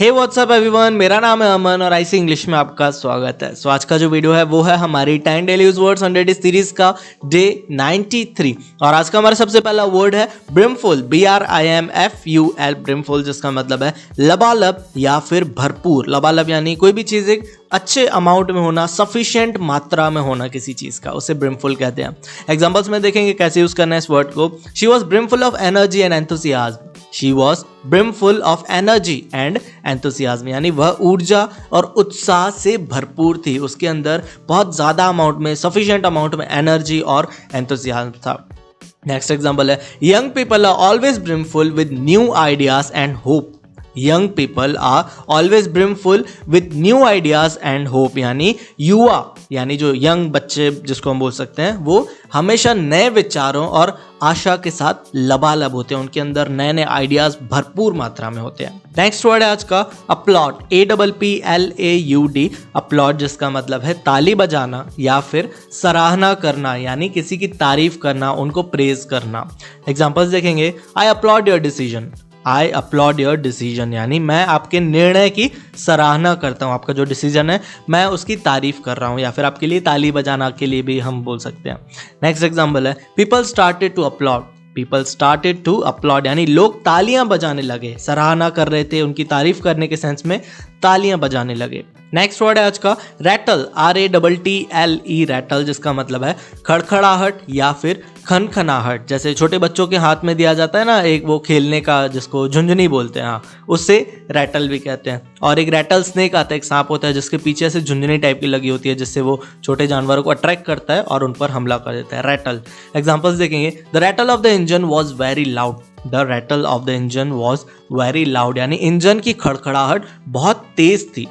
हे WhatsApp everyone, मेरा नाम है अमन और आईसी इंग्लिश में आपका स्वागत है। सो आज का जो वीडियो है वो है हमारी 10 daily use words 100 days series का डे 93 और आज का हमारा सबसे पहला वर्ड है ब्रिमफुल, BRIMFUL, ब्रिमफुल, जिसका मतलब है लबालब या फिर भरपूर। लबालब यानी कोई भी चीज़ एक अच्छे अमाउंट में होना, सफिशिएंट मात्रा में होना किसी चीज़ का, उसे ब्रिमफुल कहते हैं। एग्जांपल्स में देखेंगे कैसे यूज करना है इस वर्ड को। She was brimful of energy and enthusiasm. She was brimful of energy and enthusiasm, यानी वह ऊर्जा और उत्साह से भरपूर थी। उसके अंदर बहुत ज़्यादा अमाउंट में, सफिशिएंट अमाउंट में एनर्जी और एंथुसियाज्म था। नेक्स्ट एग्जाम्पल है young people are always brimful with new ideas and hope. Young people are always brimful with new ideas and hope, यानी युवा, यानी जो यंग बच्चे जिसको हम बोल सकते हैं, वो हमेशा नए विचारों और आशा के साथ लबालब होते हैं। उनके अंदर नए नए आइडियाज भरपूर मात्रा में होते हैं। नेक्स्ट वर्ड है आज का अपलॉड, APPLAUD, अपलॉड, जिसका मतलब है ताली बजाना या फिर सराहना करना, यानी किसी की तारीफ करना, उनको प्रेज करना। एग्जाम्पल्स देखेंगे I applaud your decision. I applaud your decision, यानी मैं आपके निर्णय की सराहना करता हूँ। आपका जो डिसीजन है मैं उसकी तारीफ कर रहा हूँ, या फिर आपके लिए ताली बजाना के लिए भी हम बोल सकते हैं। नेक्स्ट एग्जाम्पल है people started to applaud. People started to applaud, यानी लोग तालियां बजाने लगे, सराहना कर रहे थे, उनकी तारीफ करने के सेंस में तालियां बजाने लगे। नेक्स्ट वर्ड है आज का रैटल, RATTLE, रैटल, जिसका मतलब है खड़खड़ाहट या फिर खनखनाहट। जैसे छोटे बच्चों के हाथ में दिया जाता है ना एक वो खेलने का, जिसको झुंझुनी बोलते हैं, हाँ, उससे रैटल भी कहते हैं। और एक रैटल स्नेक आता है, एक सांप होता है जिसके पीछे से झुंझुनी टाइप की लगी होती है, जिससे वो छोटे जानवरों को अट्रैक्ट करता है और उन पर हमला कर देता है, रैटल। एग्जाम्पल्स देखेंगे the rattle of the engine was very loud. The rattle of the engine was very loud, यानी इंजन की खड़खड़ाहट बहुत तेज थी।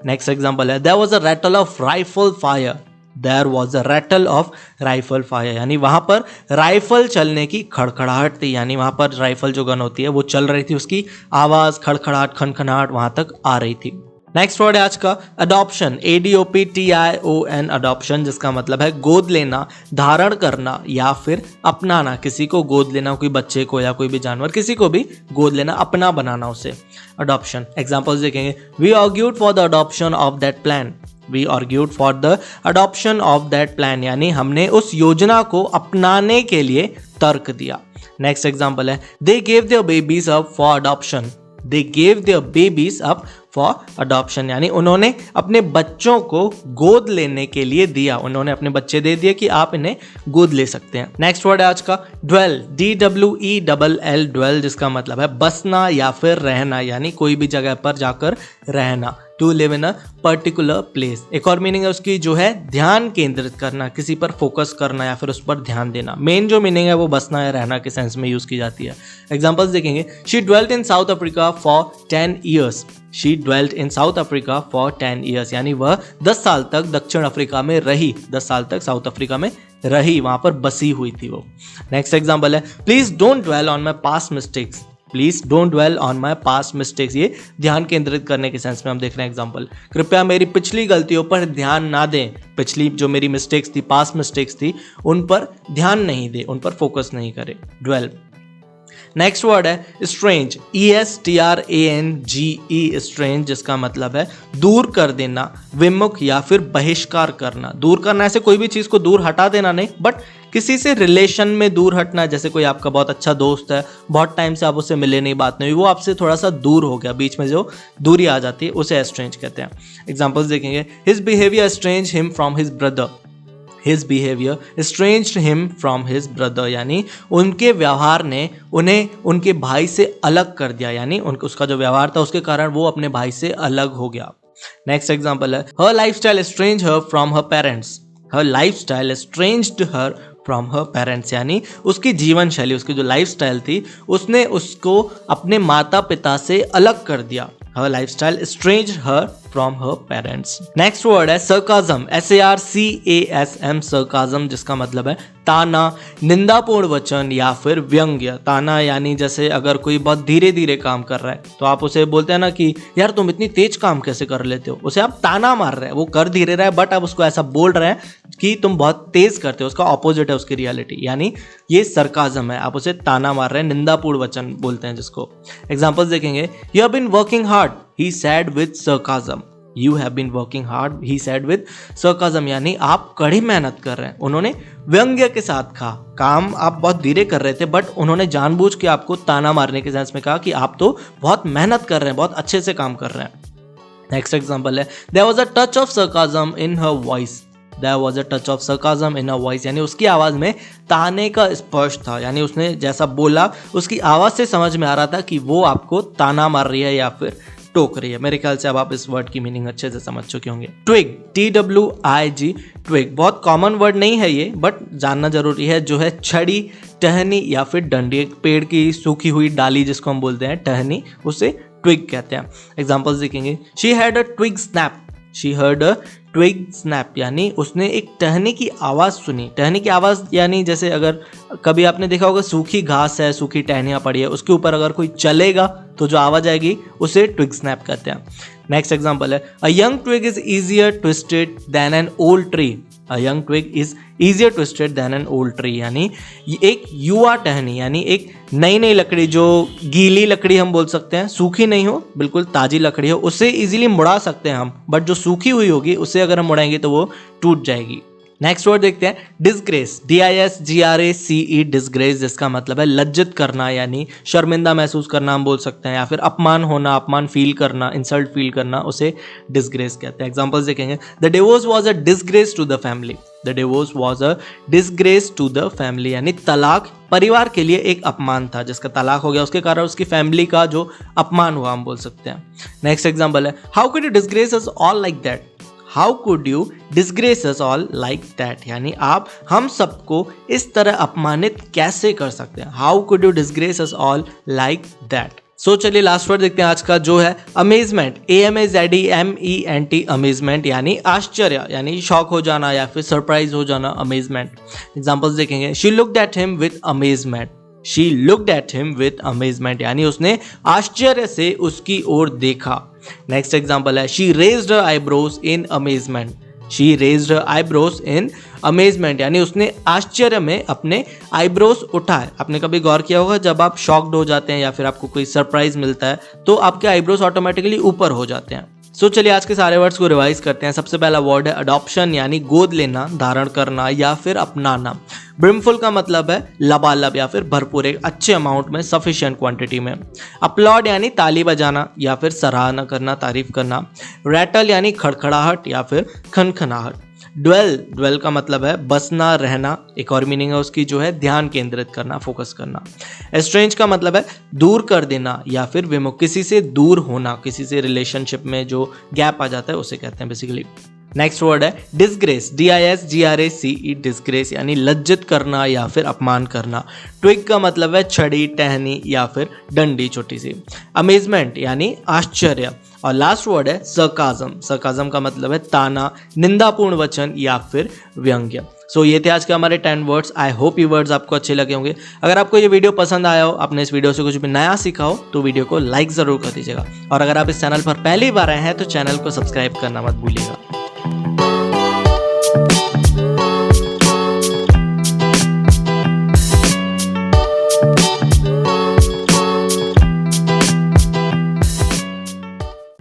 नेक्स्ट एग्जाम्पल है there was a rattle of rifle fire. There was a rattle of rifle fire, यानी वहां पर राइफल चलने की खड़खड़ाहट थी, यानी वहां पर राइफल जो गन होती है वो चल रही थी, उसकी आवाज, खड़खड़ाहट, खनखनाहट वहां तक आ रही थी। नेक्स्ट वर्ड है आज का अडॉप्शन, ADOPTION, अडॉप्शन, जिसका मतलब है गोद लेना, धारण करना या फिर अपनाना। किसी को गोद लेना, कोई बच्चे को या कोई भी जानवर, किसी को भी गोद लेना, अपना बनाना, उसे अडॉप्शन। एग्जाम्पल्स देखेंगे we argued for the adoption of that plan. We argued for the adoption of that plan, यानी हमने उस योजना को अपनाने के लिए तर्क दिया। नेक्स्ट एग्जाम्पल है they gave there babies up for adoption. They gave there babies up for adoption, यानी उन्होंने अपने बच्चों को गोद लेने के लिए दिया, उन्होंने अपने बच्चे दे दिए कि आप इन्हें गोद ले सकते हैं। नेक्स्ट वर्ड है आज का ड्वेल, DWELL, ड्वेल, जिसका मतलब है बसना या फिर रहना, यानी कोई भी जगह पर जाकर रहना, to live in a particular place. एक और मीनिंग है उसकी जो है ध्यान केंद्रित करना, किसी पर फोकस करना या फिर उस पर ध्यान देना। मेन जो मीनिंग है वो बसना या रहना के सेंस में यूज की जाती है। एग्जाम्पल्स देखेंगे she dwelt in south Africa for 10 years. She dwelt in south Africa for 10 years, यानी वह 10 साल तक दक्षिण अफ्रीका में रही, 10 साल तक साउथ अफ्रीका में रही, वहां पर बसी हुई थी वो। नेक्स्ट एग्जाम्पल है please don't dwell on my past mistakes. Please don't dwell on my past mistakes, ये ध्यान केंद्रित करने के सेंस में हम देख रहे हैं। एग्जाम्पल कृपया मेरी पिछली गलतियों पर ध्यान ना दें। पिछली जो मेरी मिस्टेक्स थी, पास्ट मिस्टेक्स थी, उन पर ध्यान नहीं दे, उन पर फोकस नहीं करे, ड्वेल। नेक्स्ट वर्ड है स्ट्रेंज, ESTRANGE, स्ट्रेंज, जिसका मतलब है दूर कर देना, विमुख या फिर बहिष्कार करना। दूर करना ऐसे कोई भी चीज को दूर हटा देना नहीं, बट किसी से रिलेशन में दूर हटना। जैसे कोई आपका बहुत अच्छा दोस्त है, बहुत टाइम से आप उससे मिले नहीं, बात नहीं हुई, वो आपसे थोड़ा सा दूर हो गया, बीच में जो दूरी आ जाती है उसे एस्ट्रेंज कहते हैं। एग्जाम्पल्स देखेंगे his behaviour estrange him from his brother. His behavior estranged him from his brother, यानी उनके व्यवहार ने उन्हें उनके भाई से अलग कर दिया, यानी उसका जो व्यवहार था उसके कारण वो अपने भाई से अलग हो गया। नेक्स्ट एग्जाम्पल है her lifestyle estranged her from her parents. Her lifestyle estranged her from her parents, यानी उसकी जीवन शैली, उसकी जो लाइफस्टाइल थी, उसने उसको अपने माता पिता से अलग कर दिया। Her lifestyle estranged her from her parents. Next word है sarcasm, SARCASM, sarcasm, जिसका मतलब है ताना, निंदापूर्ण वचन या फिर व्यंग्य। ताना यानी जैसे अगर कोई बहुत धीरे धीरे काम कर रहा है तो आप उसे बोलते हैं ना कि यार तुम इतनी तेज काम कैसे कर लेते हो, उसे आप ताना मार रहे हैं। वो कर धीरे रहा है बट आप उसको ऐसा बोल रहे हैं कि तुम बहुत तेज करते हो, उसका ऑपोजिट है उसकी रियलिटी, यानी ये सरकाजम है, आप उसे ताना मार रहे हैं, निंदापूर्ण वचन बोलते हैं जिसको। एग्जाम्पल्स देखेंगे you have been working hard hard, he said with sarcasm. You have been working hard, he said with sarcasm. यानी आप कड़ी मेहनत कर रहे हैं. उन्होंने व्यंग्य के साथ कहा. काम आप बहुत धीरे कर रहे थे, बट उन्होंने जानबूझ के आपको ताना मारने के सेंस में कहा कि आप तो बहुत मेहनत कर रहे हैं, बहुत अच्छे से काम कर रहे हैं. नेक्स्ट एग्जाम्पल है, there was a touch of sarcasm in her voice. There was a touch of sarcasm in her voice. यानी उसकी आवाज़ में ताने का स्पर्श था. यानी उसने जैसा बोला उसकी आवाज़ से समझ में आ रहा था कि वो आपको ताना मार रही है या फिर टोक रही है. मेरे ख्याल से अब आप इस वर्ड की मीनिंग अच्छे से समझ चुके होंगे. ट्विग, TWIG, ट्विग बहुत कॉमन वर्ड नहीं है ये, बट जानना जरूरी है. जो है छड़ी, टहनी या फिर डंडी. एक पेड़ की सूखी हुई डाली जिसको हम बोलते हैं टहनी, उसे ट्विग कहते हैं. एग्जाम्पल्स देखेंगे. She had a twig snap. She heard a twig snap यानी उसने एक टहनी की आवाज़ सुनी. टहनी की आवाज़ यानी जैसे अगर कभी आपने देखा होगा सूखी घास है, सूखी टहनियाँ पड़ी है, उसके ऊपर अगर कोई चलेगा तो जो आवाज़ आएगी उसे ट्विग स्नैप कहते हैं. नेक्स्ट एग्जाम्पल है, a young twig is easier twisted than an old tree. A young twig is easier twisted than an old tree यानी एक युवा टहनी यानी एक नई लकड़ी, जो गीली लकड़ी हम बोल सकते हैं, सूखी नहीं हो, बिल्कुल ताज़ी लकड़ी हो, उसे इजीली मुड़ा सकते हैं हम. बट जो सूखी हुई होगी उसे अगर हम मुड़ाएंगे तो वो टूट जाएगी. नेक्स्ट वर्ड देखते हैं, डिसग्रेस. DISGRACE, डिसग्रेस, जिसका मतलब है लज्जित करना यानी शर्मिंदा महसूस करना हम बोल सकते हैं, या फिर अपमान होना, अपमान फील करना, इंसल्ट फील करना, उसे डिसग्रेस कहते हैं. एग्जांपल्स देखेंगे. The divorce was a disgrace to the family. The divorce was a disgrace to the family यानी तलाक परिवार के लिए एक अपमान था. जिसका तलाक हो गया उसके कारण उसकी फैमिली का जो अपमान हुआ हम बोल सकते हैं. नेक्स्ट एग्जाम्पल है, how could you disgrace us all like that. How could you disgrace us all like that यानी आप हम सबको इस तरह अपमानित कैसे कर सकते हैं. How could you disgrace us all like that. So चलिए लास्ट वर्ड देखते हैं आज का, जो है अमेजमेंट. AMAZEMENT, अमेजमेंट यानी आश्चर्य यानी शॉक हो जाना या फिर सरप्राइज हो जाना, अमेजमेंट. एग्जाम्पल्स देखेंगे. She looked at him with amazement. She looked at him with amazement यानी उसने आश्चर्य से उसकी ओर देखा. नेक्स्ट एग्जाम्पल है, she raised her eyebrows in amazement. She raised her eyebrows in amazement यानी उसने आश्चर्य में अपने आईब्रोज उठाए. आपने कभी गौर किया होगा जब आप शॉक्ड हो जाते हैं या फिर आपको कोई सरप्राइज मिलता है तो आपके आईब्रोज ऑटोमेटिकली ऊपर हो जाते हैं. सो चलिए आज के सारे वर्ड्स को रिवाइज करते हैं. सबसे पहला वर्ड है अडॉप्शन यानी गोद लेना, धारण करना या फिर अपनाना. ब्रिमफुल का मतलब है लबालब या फिर भरपूर, एक अच्छे अमाउंट में, सफिशिएंट क्वांटिटी में. अपलॉड यानी ताली बजाना या फिर सराहना करना, तारीफ करना. रैटल यानी खड़खड़ाहट या फिर खनखनाहट. ड्वेल का मतलब है बसना, रहना. एक और मीनिंग है उसकी जो है ध्यान केंद्रित करना, फोकस करना. एस्ट्रेंज का मतलब है दूर कर देना या फिर विमुख, किसी से दूर होना, किसी से रिलेशनशिप में जो गैप आ जाता है उसे कहते हैं बेसिकली. नेक्स्ट वर्ड है डिसग्रेस. DISGRACE, डिसग्रेस यानी लज्जित करना या फिर अपमान करना. ट्विग का मतलब है छड़ी, टहनी या फिर डंडी छोटी सी. अमेजमेंट यानी आश्चर्य. और लास्ट वर्ड है सरकाजम. सरकाजम का मतलब है ताना, निंदापूर्ण वचन या फिर व्यंग्य. सो ये थे आज के हमारे 10 वर्ड्स. आई होप ये वर्ड्स आपको अच्छे लगे होंगे. अगर आपको ये वीडियो पसंद आया हो, आपने इस वीडियो से कुछ भी नया सीखा हो, तो वीडियो को लाइक ज़रूर कर दीजिएगा. और अगर आप इस चैनल पर पहली बार आए हैं तो चैनल को सब्सक्राइब करना मत भूलिएगा.